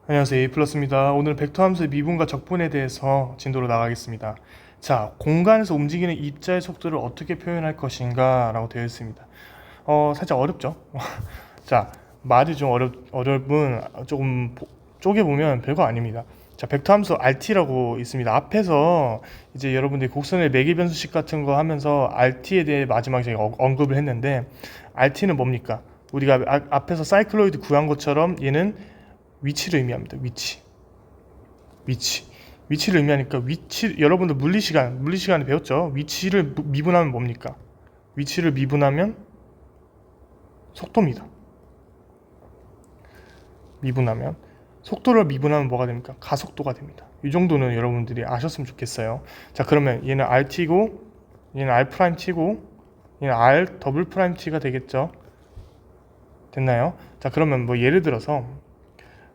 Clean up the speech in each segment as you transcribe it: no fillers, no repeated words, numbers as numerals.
안녕하세요. 에이플러스입니다. 오늘 벡터 함수의 미분과 적분에 대해서 진도로 나가겠습니다. 자, 공간에서 움직이는 입자의 속도를 어떻게 표현할 것인가 라고 되어 있습니다. 살짝 어렵죠? 자, 말이 좀 어렵은 조금 쪼개보면 별거 아닙니다. 자, 벡터 함수 RT라고 있습니다. 앞에서 이제 여러분들이 곡선의 매개변수식 같은 거 하면서 RT에 대해 마지막에 제가 언급을 했는데, RT는 뭡니까? 우리가 앞에서 사이클로이드 구한 것처럼 얘는 위치를 의미합니다. 위치를 의미하니까 여러분들 물리시간에 배웠죠? 위치를 미분하면 뭡니까? 위치를 미분하면 속도입니다. 미분하면 속도를 미분하면 뭐가 됩니까? 가속도가 됩니다. 이 정도는 여러분들이 아셨으면 좋겠어요. 자, 그러면 얘는 RT고 얘는 R'T고 얘는 R 더블 프라임 T가 되겠죠? 됐나요? 자, 그러면 뭐 예를 들어서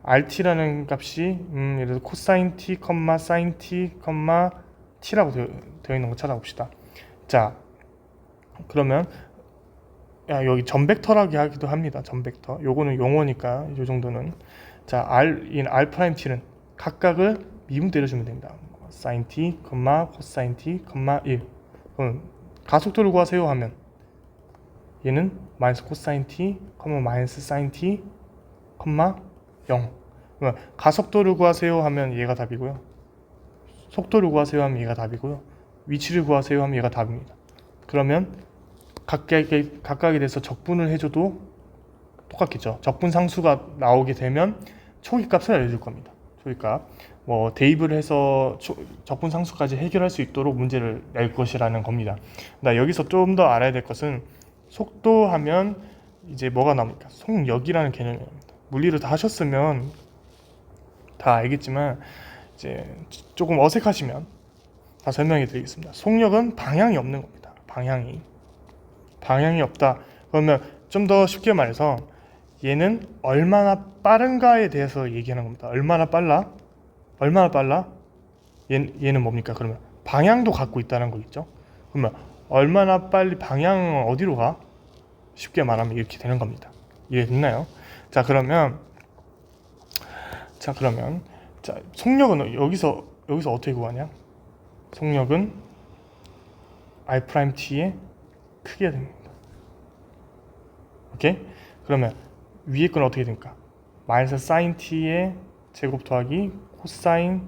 RT라는 값이 예를 들어 코사인 T, 사인 T, T라고 되어 있는 거 찾아봅시다. 자, 그러면 여기 전벡터라고 하기도 합니다. 전벡터. 요거는 용어니까 요 정도는. 자, R 프라임 T는 각각을 미분 때려주면 됩니다. 사인 T, 코사인 T, 1. 그럼 가속도를 구하세요 하면 얘는 마이너스 코사인 T, 마이너스 사인 T, 0. 가속도를 구하세요 하면 얘가 답이고요. 속도를 구하세요 하면 얘가 답이고요. 위치를 구하세요 하면 얘가 답입니다. 그러면 각각에 대해서 적분을 해줘도 똑같겠죠. 적분 상수가 나오게 되면 초기값을 알려줄 겁니다. 초기값. 뭐 대입을 해서 적분 상수까지 해결할 수 있도록 문제를 낼 것이라는 겁니다. 여기서 좀 더 알아야 될 것은 속도하면 이제 뭐가 나옵니까? 속력이라는 개념입니다. 물리를 다 하셨으면 다 알겠지만 이제 조금 어색하시면 다 설명해 드리겠습니다. 속력은 방향이 없는 겁니다. 방향이 없다. 그러면 좀 더 쉽게 말해서 얘는 얼마나 빠른가에 대해서 얘기하는 겁니다. 얼마나 빨라? 얘는 뭡니까? 그러면 방향도 갖고 있다는 거겠죠. 그러면 얼마나 빨리 방향은 어디로 가? 쉽게 말하면 이렇게 되는 겁니다. 이해됐나요? 자, 그러면 속력은 여기서 어떻게 구하냐? 속력은 R'T의 크기가 됩니다. 오케이? 그러면 위에 건 어떻게 됩니까? 마이너스 사인 T의 제곱 더하기 코사인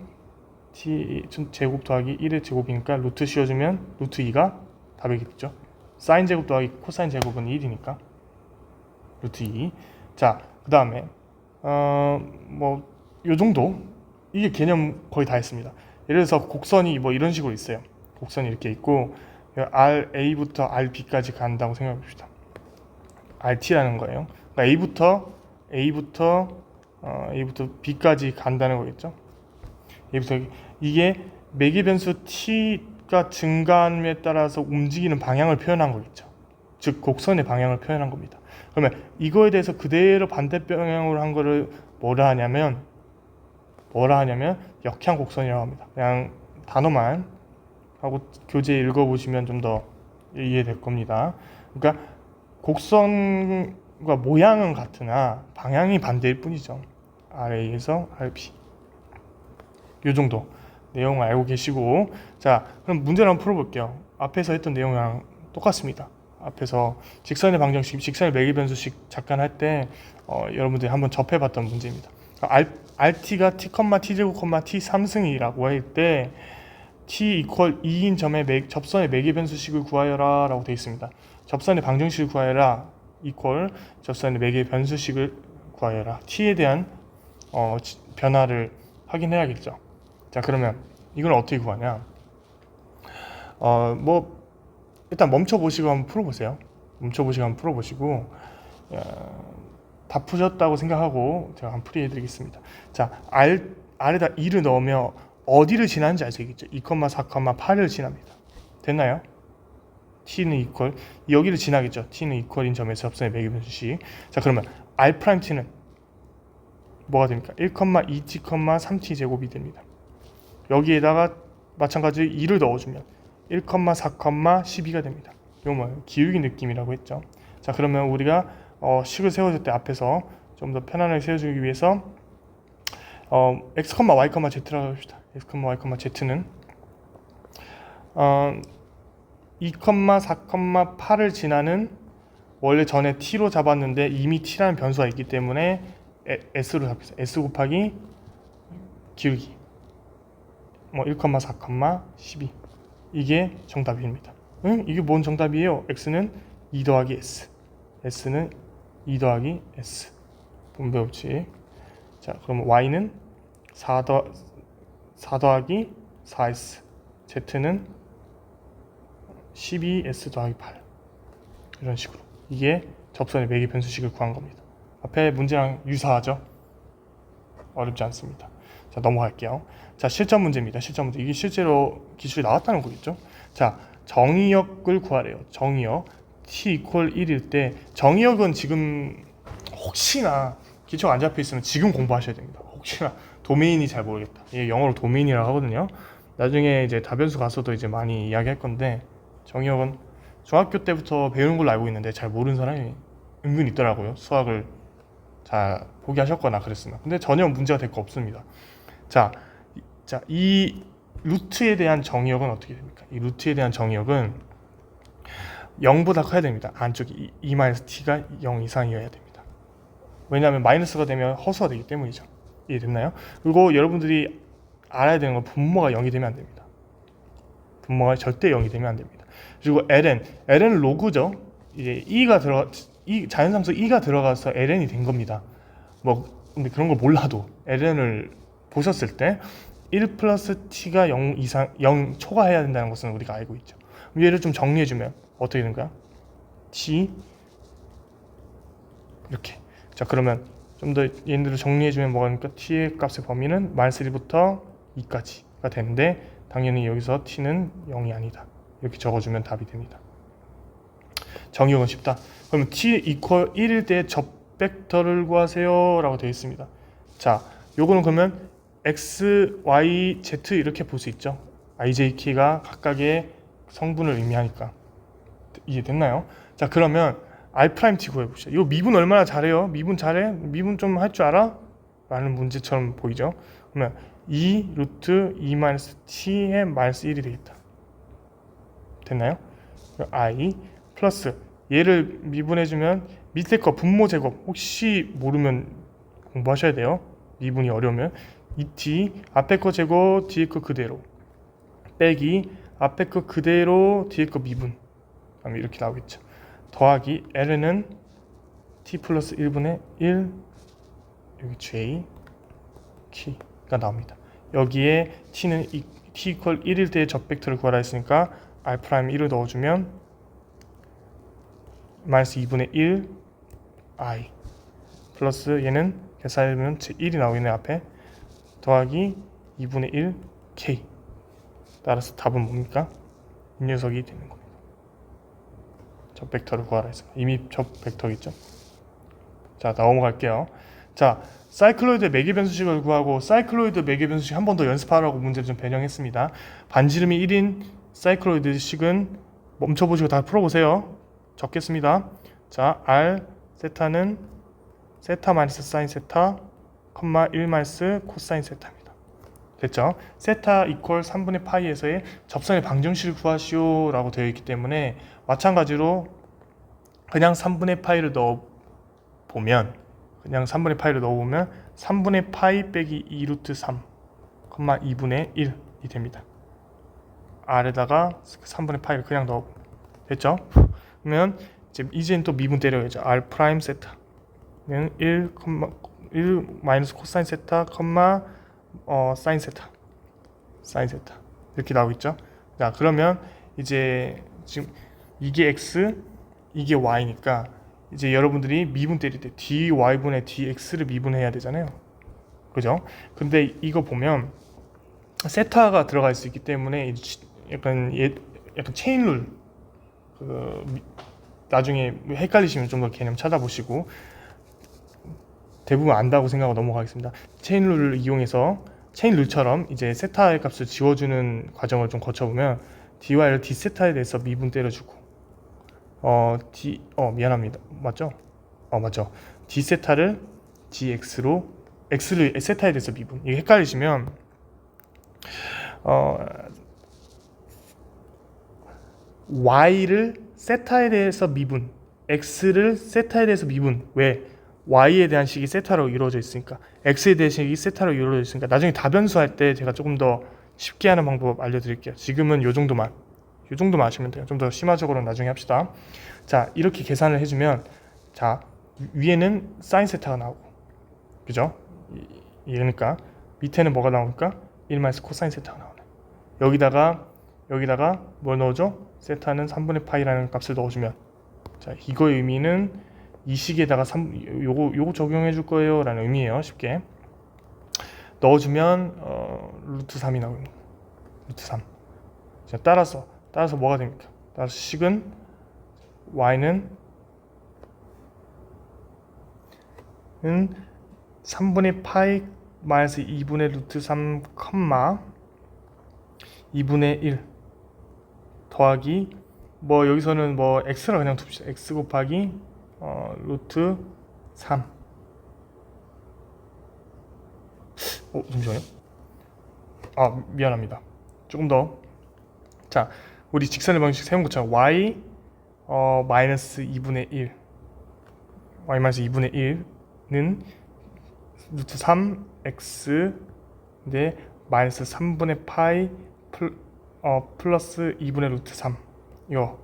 T 제곱 더하기 1의 제곱이니까 루트 씌워주면 루트 2가 답이겠죠? 사인 제곱 더하기 코사인 제곱은 1이니까 루트 2. 자, 그 다음에 요 정도 이게 개념 거의 다 했습니다. 예를 들어서 곡선이 뭐 이런 식으로 있어요. 곡선이 이렇게 있고 RA부터 RB까지 간다고 생각해 봅시다. RT라는 거예요. 그러니까 A부터 B까지 간다는 거겠죠. 이게 매개 변수 T가 증가함에 따라서 움직이는 방향을 표현한 거겠죠. 즉 곡선의 방향을 표현한 겁니다. 그러면 이거에 대해서 그대로 반대 방향으로 한 거를 뭐라 하냐면 역향 곡선이라고 합니다. 그냥 단어만 하고 교재 읽어보시면 좀 더 이해될 겁니다. 그러니까 곡선과 모양은 같으나 방향이 반대일 뿐이죠. RA에서 RB. 요 정도 내용을 알고 계시고, 자, 그럼 문제를 한번 풀어볼게요. 앞에서 했던 내용이랑 똑같습니다. 앞에서 직선의 방정식, 직선의 매개변수식 잠깐 할 때 여러분들이 한번 접해봤던 문제입니다. RT가 T, T제곱, T 3승이라고 할 때 T 이퀄 2인 접선의 매개변수식을 구하여라 라고 되어 있습니다. 접선의 방정식을 구하여라 이퀄 접선의 매개변수식을 구하여라. T에 대한 변화를 확인해야겠죠. 자, 그러면 이걸 어떻게 구하냐? 일단 멈춰보시고 한번 풀어보세요. 다 푸셨다고 생각하고 제가 한번 풀이해드리겠습니다. 자, R에다 2를 넣으면 어디를 지나는지 알 수 있겠죠. 2, 4, 8을 지납니다. 됐나요? T는 이퀄 여기를 지나겠죠. T는 이퀄인 점에서 접선의 매개변수식. 자, 그러면 R'T는 뭐가 됩니까? 1,2t, 3t 제곱이 됩니다. 여기에다가 마찬가지로 2를 넣어주면 1, 4, 12가 됩니다. 이거 뭐예요? 기울기 느낌이라고 했죠. 자, 그러면 우리가 식을 세워줄 때 앞에서 좀 더 편안하게 세워주기 위해서 x, y, z라고 합시다. x, y, z는 2, 4, 8을 지나는 원래 전에 t로 잡았는데 이미 t라는 변수가 있기 때문에 s로 잡겠어요. s 곱하기 기울기 1, 4, 12 이게 정답입니다. 응? 이게 뭔 정답이에요? x는 2 더하기 s, s는 2 더하기 s. 분배법칙. 자, 그럼 y는 4 더하기 4s, z는 12s 더하기 8. 이런 식으로. 이게 접선의 매개 변수식을 구한 겁니다. 앞에 문제랑 유사하죠? 어렵지 않습니다. 자, 넘어갈게요. 자, 실전 문제입니다. 실전 문제. 이게 실제로 기출이 나왔다는 거겠죠? 자, 정의역을 구하래요. 정의역. t equal 1일 때, 정의역은 지금 혹시나 기초가 안 잡혀 있으면 지금 공부하셔야 됩니다. 혹시나 도메인이 잘 모르겠다. 이게 영어로 도메인이라고 하거든요. 나중에 이제 다변수 가서도 이제 많이 이야기할 건데, 정의역은 중학교 때부터 배우는 걸로 알고 있는데 잘 모르는 사람이 은근 있더라고요. 수학을 잘 포기하셨거나 그랬으면. 근데 전혀 문제가 될 거 없습니다. 자, 이 루트에 대한 정의역은 어떻게 됩니까? 이 루트에 대한 정의역은 0보다 커야 됩니다. 안쪽이 2-t가 0 이상이어야 됩니다. 왜냐하면 마이너스가 되면 허수가 되기 때문이죠. 이해됐나요? 그리고 여러분들이 알아야 되는 건 분모가 0이 되면 안 됩니다. 분모가 절대 0이 되면 안 됩니다. 그리고 ln은 로그죠. 이제 자연상수 e가 들어가서 ln이 된 겁니다. 근데 그런 걸 몰라도 ln을 보셨을 때 1 플러스 t가 0 이상 0 초과해야 된다는 것은 우리가 알고 있죠. 얘를 좀 정리해주면 어떻게 되는 거야? t 이렇게. 자, 그러면 좀 더 얘네들을 정리해주면 뭐가 됩니까? t의 값의 범위는 -1부터 2까지가 되는데 당연히 여기서 t는 0이 아니다. 이렇게 적어주면 답이 됩니다. 정의역은 쉽다. 그러면 t equal 1일 때 접벡터를 구하세요 라고 되어 있습니다. 자, 요거는 그러면 x, y, z 이렇게 볼 수 있죠. ijk가 각각의 성분을 의미하니까. 이해됐나요? 자, 그러면 r't 구해봅시다. 이거 미분 얼마나 잘해요? 미분 잘해? 미분 좀 할 줄 알아? 라는 문제처럼 보이죠? 그러면 2 루트 2-t의 -1이 되겠다. 됐나요? i 플러스 얘를 미분해주면 밑에 거 분모 제곱 혹시 모르면 공부하셔야 돼요. 미분이 어려우면 2t 앞에 거 제곱 뒤에 거 그대로 빼기 앞에 거 그대로 뒤에 거 미분 그다음에 이렇게 나오겠죠. 더하기 l는 t 플러스 1분의 1 여기 j k가 나옵니다. 여기에 t는 t equal 1일 때의 접벡터를 구하라 했으니까 r'1을 넣어주면 -2분의 1 i 플러스 얘는 계산해보면 1이 나오겠네 앞에 더하기 2분의 1 k. 따라서 답은 뭡니까? 이 녀석이 되는 겁니다. 접벡터를 구하라 해서 이미 접벡터겠죠. 자, 넘어갈게요. 자, 사이클로이드 매개 변수식을 구하고 사이클로이드 매개 변수식 한 번 더 연습하라고 문제를 좀 변형했습니다. 반지름이 1인 사이클로이드 식은 멈춰보시고 다 풀어보세요. 적겠습니다. 자, r 세타는 세타 마이너스 사인 세타, 1 마이너스 코사인 세타입니다. 됐죠? 세타 이퀄 3분의 파이에서의 접선의 방정식을 구하시오 라고 되어 있기 때문에 마찬가지로 그냥 3분의 파이를 넣어보면 3분의 파이 빼기 2 루트 3, 2분의 1이 됩니다. R에다가 3분의 파이를 그냥 넣어보면 됐죠? 그러면 이제는 또 미분 때려야죠. R 프라임 세타는 1 마이너스 코사인 세타, 사인 세타 이렇게 나오겠죠. 자, 그러면 이제 지금 이게 x 이게 y니까 이제 여러분들이 미분 때릴 때 dy분의 dx를 미분해야 되잖아요. 그죠? 근데 이거 보면 세타가 들어갈 수 있기 때문에 약간 체인룰 나중에 헷갈리시면 좀 더 개념 찾아보시고 대부분 안다고 생각하고 넘어가겠습니다. 체인룰을 이용해서 체인룰처럼 이제 세타의 값을 지워주는 과정을 좀 거쳐보면 dy를 d세타에 대해서 미분 때려주고 미안합니다. 맞죠? 맞죠. d세타를 dx로 x를 세타에 대해서 미분. 이게 헷갈리시면 y를 세타에 대해서 미분, x를 세타에 대해서 미분. 왜? y에 대한 식이 세타로 이루어져 있으니까, x에 대한 식이 세타로 이루어져 있으니까. 나중에 다변수 할 때 제가 조금 더 쉽게 하는 방법 알려드릴게요. 지금은 요 정도만 아시면 돼요. 좀 더 심화적으로는 나중에 합시다. 자, 이렇게 계산을 해주면, 자, 위에는 사인 세타가 나오고, 그죠? 그러니까 밑에는 뭐가 나오니까 1 마이너스 코사인 세타가 나오네. 여기다가 뭘 넣어줘? 세타는 3분의 파이라는 값을 넣어주면, 자, 이거의 의미는 이 식에다가 요거 적용해 줄 거예요 라는 의미예요. 쉽게 넣어주면 루트 3이 나옵니다. 루트 3. 자, 따라서 뭐가 됩니까? 따라서 식은 y는 3분의 파이 마이너스 2분의 루트 3 컴마 2분의 1 더하기 뭐 여기서는 뭐 x라 그냥 둡시다. x 곱하기 루트 3. 잠시만요. 미안합니다. 조금 더. 자, 우리 직선의 방식 세운 것처럼 y 마이너스 2분의 1 y 마이너스 2분의 1는 루트 3x 네 마이너스 3분의 파이 플러스 2분의 루트 3 이거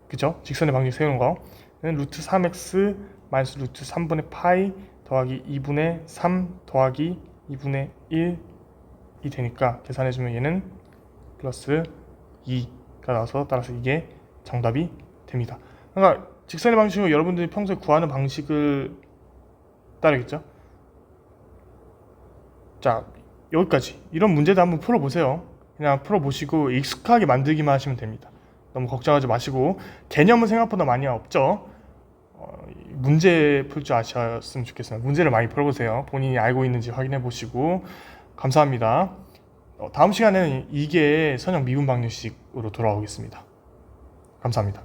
그죠? 직선의 방식 세우는 거는 루트 3x 마이너스 루트 3분의 파이 더하기 2분의 3 더하기 2분의 1이 되니까 계산해주면 얘는 플러스 2가 나와서 따라서 이게 정답이 됩니다. 그러니까 직선의 방식으로 여러분들이 평소에 구하는 방식을 따르겠죠? 자, 여기까지. 이런 문제도 한번 풀어보세요. 그냥 풀어보시고 익숙하게 만들기만 하시면 됩니다. 너무 걱정하지 마시고. 개념은 생각보다 많이 없죠? 문제 풀 줄 아셨으면 좋겠어요. 문제를 많이 풀어보세요. 본인이 알고 있는지 확인해 보시고. 감사합니다. 다음 시간에는 이게 선형 미분 방정식으로 돌아오겠습니다. 감사합니다.